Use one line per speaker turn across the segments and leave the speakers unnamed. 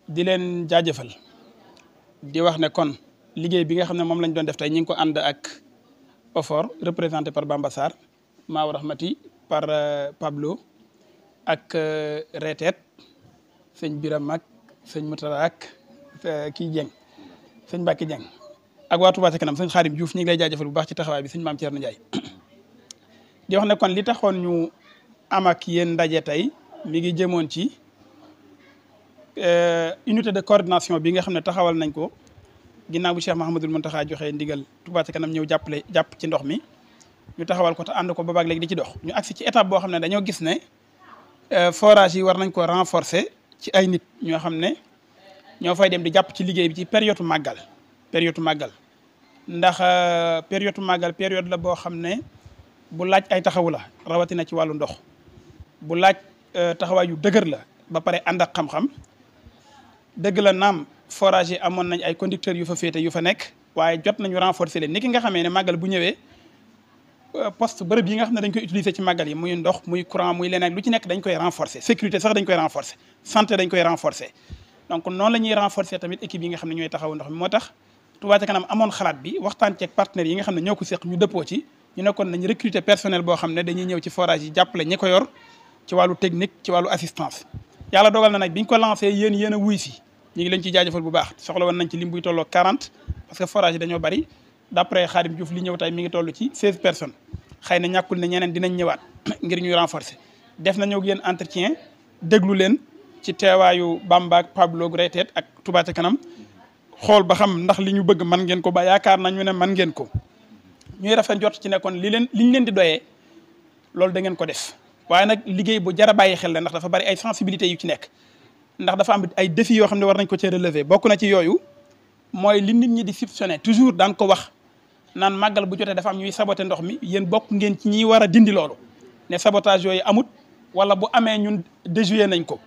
di leen jaajëfal di wax ne kon liggéey bi nga xam ne moom lañ doon def tey ñu ngi ko ànd ak OFOR représenté par Bamba Sarr Maaw Rahmati par Pablo ak Retet sëñ Biram ak sëñ Moutara ak kii Dieng sëñ Mbacke Dieng ak waa Touba ca kanam sëñ Xaadim Diouf ñu ngi lay jaajëfal bu baax ci taxawaay bi sëñ Maam Thierno Ndiaye di wax ne kon li taxoon ñu am ak yéen ndaje tey mi ngi jëmoon ci unité de coordination bi nga xam ne taxawal nañ ko ginnaaw bu Cheikh Mahamadul Muntaxa joxe ndigal Touba ca kanam ñëw jàpp ci ndox mi ñu taxawal ko te ànd ko boobaag léegi di ci dox ñu agsi ci étape boo xam ne dañoo gis ne forage yi war nañ ko renforcer ci ay nit ñoo xam ne ñoo fay dem di jàpp ci liggéey bi ci période màggal ndax période la boo xam ne bu laaj ay taxawu la rawatina ci wàllu ndox bu laaj taxawaay yu dëgër la ba pare ànd ak xam-xam dëgg la naam forage yi amoon nañ ay conducteurs yu fa féete yu fa nekk waaye jot nañu renforcer leen ni ki nga xamee ne màggal bu ñëwee poste bërëb yi nga xam ne dañ koy utiliser ci màggal yi muy ndox muy courant muy leneen lu ci nekk dañ koy renforcer sécurité sax dañ koy renforcer santé dañ koy renforcer donc noonu la ñuy renforcer tamit équipe yi nga xam ne ñooy taxawu ndox mi moo tax Touba ca kanam amoon xalaat bi waxtaan ceeg partenaires yi nga xam ne ñoo ko seq ñu dëppoo ci ñu nekkoon nañ recruter personnel boo xam ne dañuy ñëw ci forage yi jàppale ñi ko yor ci wàllu technique ci wàllu assistance yàlla dogal na nag biñ ko lancé yéen a wuy si ñu ngi leen ciy jaajëfal bu baax soxla woon nañ ci lim buy tolloo 40 parce que forage yi dañoo bari d'après Khadim Diouf li ñëw tey mi ngi toll ci 16 personnes xëy na ñàkkul ne ñeneen dinañ ñëwaat ngir ñuy renforcer def nañu ak yéen entretien déglu leen ci teewaayu Bamba ak Pablo Retet ak Touba ca kanam xool ba xam ndax li ñu bëgg man ngeen ko ba yaakaar nañu ne man ngeen ko ñuy rafet jot ci nekkoon liñ leen di doyee loolu da ngeen ko def waaye nag liggéey bu jar a bàyyi xel la ndax dafa bari ay sensibilité yu ci nekk ndax dafa am ay défis yoo xam ne war nañ ko cee relever bokk na ci yooyu mooy li nit ñi di soupçonné toujours daan ko wax naan màggal bu jotee dafa am ñuy saboté ndox mi yéen bokk ngeen ci ñiy war a dindi loolu ne sabotage yooyu amut wala bu amee ñun déjoué nañ ko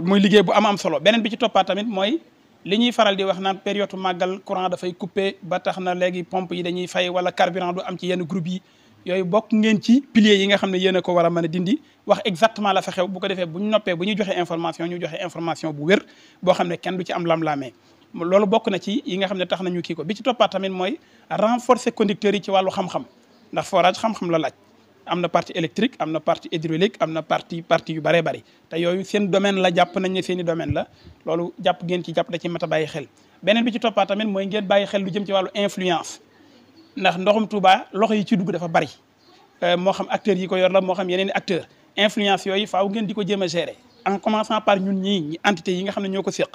muy liggéey bu am solo beneen bi ci toppaat tamit mooy li ñuy faral di wax naan période màggal courant dafay coupé ba tax na léegi pompe yi dañuy fay wala carburant du am ci yenn groupe yi yooyu bokk ngeen ci piliers yi nga xam ne yéen a ko war a mën a dindi wax exactement la fa xew bu ko defee bu ñu noppee bu ñuy joxe information ñu joxe information bu wér boo xam ne kenn du ci am lam-laamee loolu bokk na ci yi nga xam ne tax nañu kii ko bi ci toppaat tamit mooy renforcer conducteurs yi ci wàllu xam-xam ndax forage xam-xam la laaj am na partie électrique am na partie hydraulique am na partie yu bëree bëri te yooyu seen domaine la jàpp nañ ne seen i domaine la loolu jàpp ngeen ci jàpp da ci mat a bàyyi xel beneen bi ci toppaat tamit mooy ngeen bàyyi xel lu jëm ci wàllu influence ndax ndoxum Touba loxo yi ci dugg dafa bari moo xam acteurs yi ko yor la moo xam yeneen i acteurs influence yooyu faaw ngeen di ko jéem a gérer en commençant par ñun ñi entité yi nga xam ne ñoo ko séq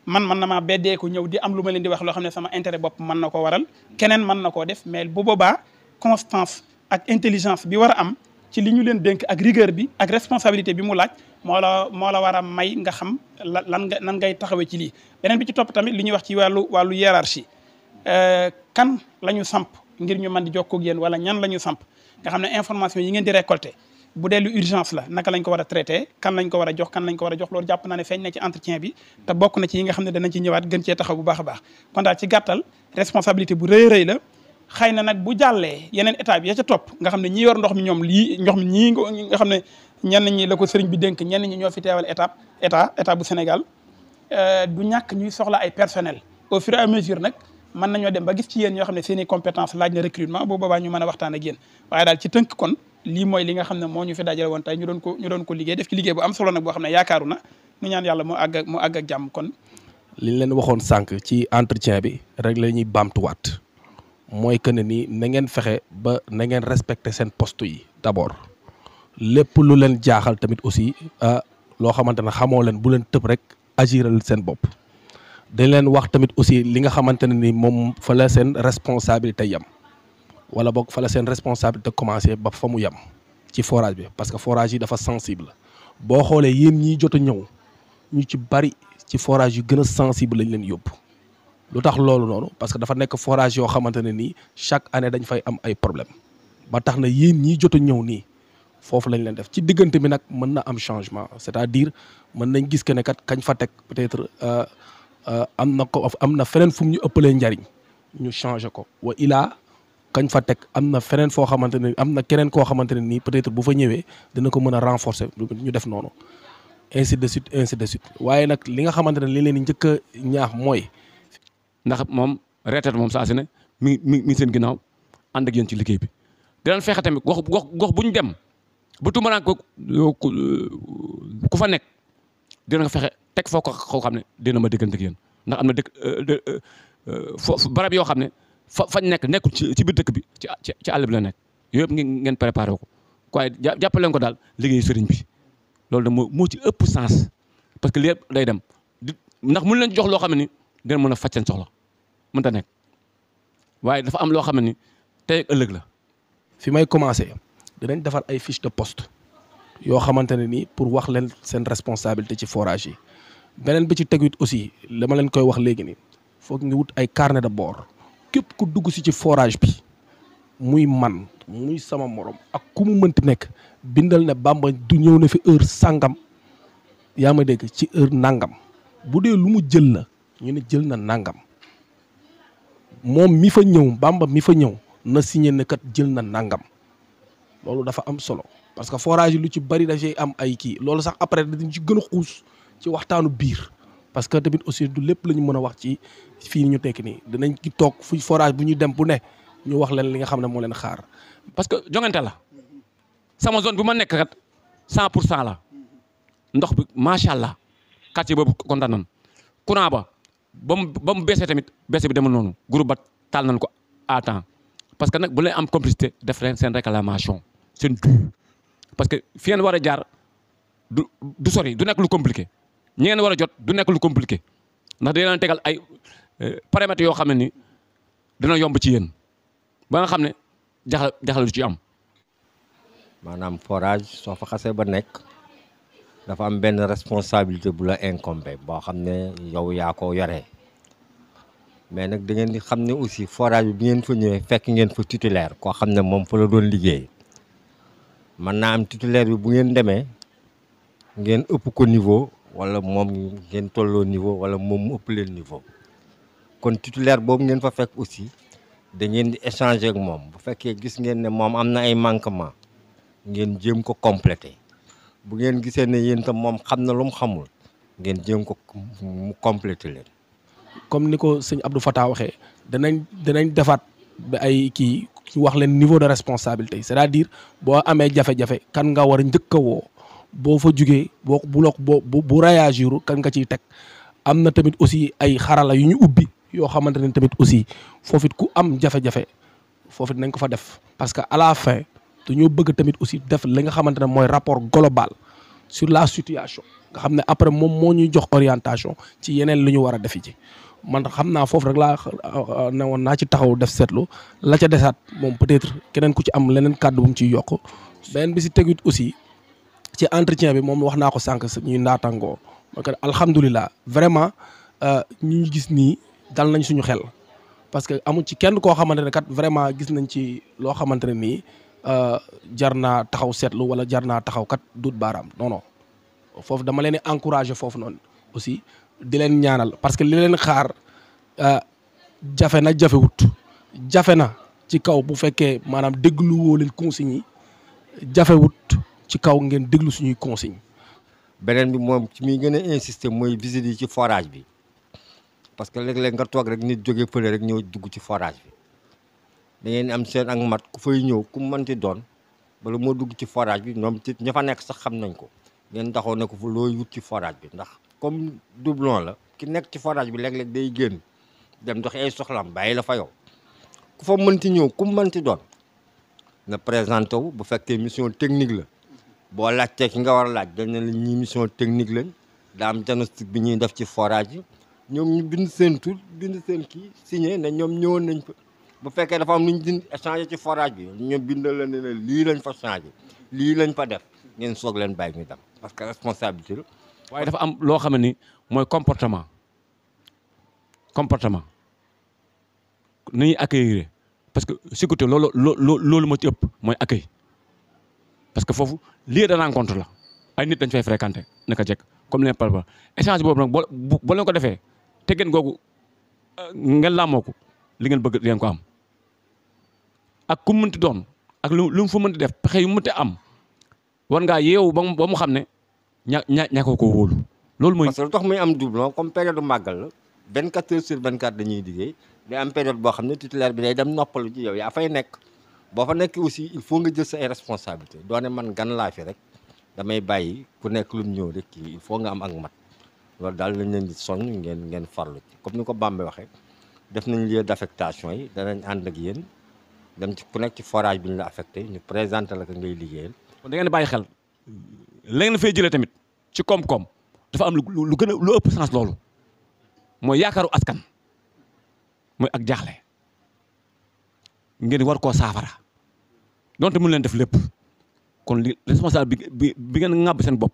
man na maa beddee ko ñëw di am lu ma leen di wax loo xam ne sama intérêt bopp mën na ko waral keneen mën na koo def mais bu boobaa constance ak intelligence bi war a am ci li ñu leen dénk ak rigueur bi ak responsabilité bi mu laaj moo la war a may nga xam nan ngay taxawee ci lii beneen bi ci topp tamit li ñuy wax ci wàllu hiérarchie kan la ñu samp ngir ñu mën di jokkoo ak yéen wala ñan la ñu samp nga xam ne information yi ngeen di récolter bu dee lu urgence la naka lañ ko war a traité kan lañ ko war a jox loolu jàpp naa ne feeñ na ci entretien bi te bokk na ci yi nga xam ne danañ ci ñëwaat gën cee taxaw bu baax a baax kon daal ci gàttal responsabilité bu rëy la xëy na nag bu jàllee yeneen état bi ya ca topp nga xam ne ñi yor ndox mi ñoom ñii nga xam ne ñenn ñi la ko sëriñ bi dénk ñenn ñi ñoo fi teewal état bu Sénégal du ñàkk ñuy soxla ay personnel au fur et à mesure nag mën nañoo dem ba gis ci yéen ñoo xam ne seen i compétence laaj na recrutement boobu boobaa ñu mën a waxtaan ak yéen waaye daal ci tënk kon lii mooy li nga xam ne moo ñu fi dajale woon tey ñu doon ko liggéey def ci liggéey bu am solo nag boo xam ne yaakaaru na ñu ñaan yàlla mu àgg ak jàmm kon
liñ leen waxoon sànq ci entretien bi rek la ñuy baamtuwaat mooy que ne ni na ngeen fexe ba na ngeen respecter seen poste yi d'abord lépp lu leen jaaxal tamit aussi loo xamante ne xamoo leen bu leen tëb rek agiral seen bopp dañ leen wax tamit aussi li nga xamante ne ni moom fa la seen responsabilité yam wala boog fa la seen responsabilité commencé ba fa mu yam ci forage bi parce que forage yi dafa sensible boo xoolee yéen ñiy jot a ñëw ñu ci bari ci forage yu gën a sensible lañ leen yóbbu lu tax loolu noonu parce que dafa nekk forage yoo xamante ne nii chaque année dañ fay am ay problème ba tax na yéen ñiy jot a ñëw nii foofu lañ leen def ci diggante bi nag mën na am changement c'est-à-dire mën nañ gis que ne kat kañ fa teg peut-être am na feneen fu mu ñu ëppalee njariñ ñu changer ko wa ilaa kañ fa teg am na feneen foo xamante ne am na keneen koo xamante ne nii peut-être bu fa ñëwee dina ko mën a renforcer ñu def noonu ainsi de suite ainsi de suite waaye nag li nga xamante ne li leen di njëkk a ñaax mooy.
ndax moom retraite moom saa su ne mi seen ginnaaw ànd ak yéen ci liggéey bi dinañ fexe tamit gox bu ñu dem bu tumaraan ko ku fa nekk dina fexe teg foo ko xam ne dina ma diggante ak yéen ndax am na foofu barab yoo xam ne fañ nekkul ci biir dëkk bi ci àll bi la nekk yooyu yëpp ngeen préparé ko waaye jàppaleen ko daal liggéeyu sëriñ bi loolu da moo ci ëpp sens parce que lépp day dem ndax mun leen jox loo xam ne ni dina mën a faj seen soxla mënta nekk waaye dafa am loo xam ne ni tey ak ëllëg la.
fi may commencé dinañ defar ay fiche de poste yoo xamante ne ni pour wax leen seen responsabilité ci forage yi beneen bi ci teguit aussi li ma leen koy wax léegi ni foog nga wut ay carnet de bord képp ku dugg si ci forage bi muy man muy sama morom ak ku mu mënti nekk bindal ne Bamba du ñëw na fi heure sangam yaa ma dégg ci heure nangam bu dee lu mu jël la ñu ne jël na nangam moom mi fa ñëw Bamba mi fa ñëw na signé ne kat jël na nangam loolu dafa am solo parce que forage yi lu ci bari dafay am ay kii loolu sax après dañ ci gën a xuus ci waxtaanu biir parce que tamit aussi du lépp la ñu mën a wax ci fii ñu tekki nii dinañ ci toog fu forage bu ñuy dem bu ne ñu wax leen li nga xam ne moo leen xaar.
parce que jongante la sama zone bu ma nekk kat 100% la ndox bi macha allah quartier boobu kontaan nañ courant ba mu beesee tamit beese bi demul noonu groupe ba taal nañ ko à temps parce que nag bu leen am complicité def leen seen réclamation seen du parce que fi ngeen war a jaar du sori du nekk lu compliqué ñi ngeen war a jot du nekk lu compliqué ndax dañu leen tegal ay paramètres yoo xam ne ni dina yomb ci yéen ba nga xam ne jaxle du ci am.
maanaam forage soo fa xasee ba nekk dafa am benn responsabilité bu la incombé boo xam ne yow yaa ko yoree mais nag da ngeen di xam ne aussi forage bi ngeen fa ñëwee fekk ngeen fa titulaire koo xam ne moom fa la doon liggéey mën naa am titulaire bi bu ngeen demee ngeen ëpp ko niveau wala moom ngeen tolloo niveau wala moom mu ëpp leen niveau kon titulaire boobu ngeen fa fekk aussi da ngeen di échanger ak moom bu fekkee gis ngeen ne moom am na ay manquement ngeen jéem ko compléter bu ngeen gisee ne yéen tam moom xam na lu mu xamul ngeen jéem ko mu compléter leen.
comme ni ko sëñ Abdou Fatah waxee danañ defaat ba ay kii wax leen niveau de responsabilité c'est-à-dire boo amee jafe-jafe kan nga war a njëkk a woo boo fa jugee bu réagir kan nga ciy teg am na tamit aussi ay xarala yu ñu ubbi yoo xamante ne tamit aussi foofu it ku am jafe-jafe foofu it nañ ko fa def parce que à la fin dañoo bëgg tamit aussi def li nga xamante ne mooy rapport global sur la situation nga xam ne après moom moo ñuy jox orientation ci yeneen lu ñu war a defi ci man xam naa foofu rek laa ne woon naa ci taxaw def seetlu la ca desaat moom peut-être keneen ku ci am leneen kàddu bu mu ciy yokk beneen bi si tegut aussi ci entretien bi moom wax naa ko sànq ñuy naatangoo parce que alhamdulilah vraiment ñu gis nii dal nañ suñu xel parce que amu ci kenn koo xamante ne kat vraiment gis nañ ci loo xamante ne nii jar naa taxaw seetlu wala jar naa taxaw kat dut baaraam non non foofu dama leen di encourager foofu noonu aussi di leen ñaanal parce que li leen xaar jafe na jafewut jafe na ci kaw bu fekkee maanaam déglu woo leen consignes yi jafewut ci kaw ngeen déglu suñuy consignes.
beneen bi moom ci muy gën a insister mooy visite yi ci forage bi parce que léeg-léeg nga toog rek nit jógee fële rek ñëw dugg ci forage bi da ngeen am seen ak mat ku fay ñëw ku mënti doon bala moo dugg ci forage bi ñoom ci ña fa nekk sax xam nañ ko ngeen taxaw ne ko fu looy wut ci forage bi ndax comme doublon la ki nekk ci forage bi léeg-léeg day génn dem doxi ay soxlam bàyyi la fa yow ku fa mënti ñëw ku mënti doon na présenté wu bu fekkee mission technique la boo laajtee ki nga war a laaj dañ ne la ñii mission technique lañ daa am diagnostic bi ñuy def ci forage yi ñoom ñu bind seen tur bind seen kii signé ne ñoom ñëwoon nañ fa bu fekkee dafa am lu ñu din changé ci forage bi ñoom bindal la ne la lii lañ fa changé lii lañ fa def ngeen soog leen bàyyi ñu dem parce que responsabilité la.
waaye dafa am loo xam ne ni mooy comportement ni ñuy accueillir parce que sécurité loolu moo ci ëpp mooy accueil parce que foofu lieu de rencontre la ay nit dañ fay fréquenter naka jekk comme les palpa échange boobu nag boo leen ko defee te ngeen googu ngeen laamoo ko li ngeen bëgg di ngeen ko am ak ku mënti doon ak lu mu fa mënti def pexe yu mënti am war ngaa yeewu ba mu xam ne ñàkkoo ko wóolu loolu mooy.
parce que lu tax muy am doublon comme période màggal la 24 heures sur 24 dañuy liggéey day am période boo xam ne titulaire bi day dem noppalu ci yow yaa fay nekk boo fa nekk aussi il faut nga jël sa ay responsabilité doone man gan laa fi rek damay bàyyi ku nekk lu mu ñëw rek kii il faut nga am ak mat loolu daal lañ leen di soññ ngeen farlu ci comme ni ko Bambey waxee def nañ lieu d'affectation yi danañ ànd ak yéen dem ci ku nekk ci forage bi ñu la affecté ñu présenté la ko ngay liggéeyal.
kon da ngeen bàyyi xel la ngeen fay jëlee tamit ci koom-koom dafa am lu gën a lu ëpp sens loolu mooy yaakaaru askan mooy ak jaaxle ngeen war koo saafara donte mën leen def lépp kon li responsable bi ngeen ŋàbb seen bopp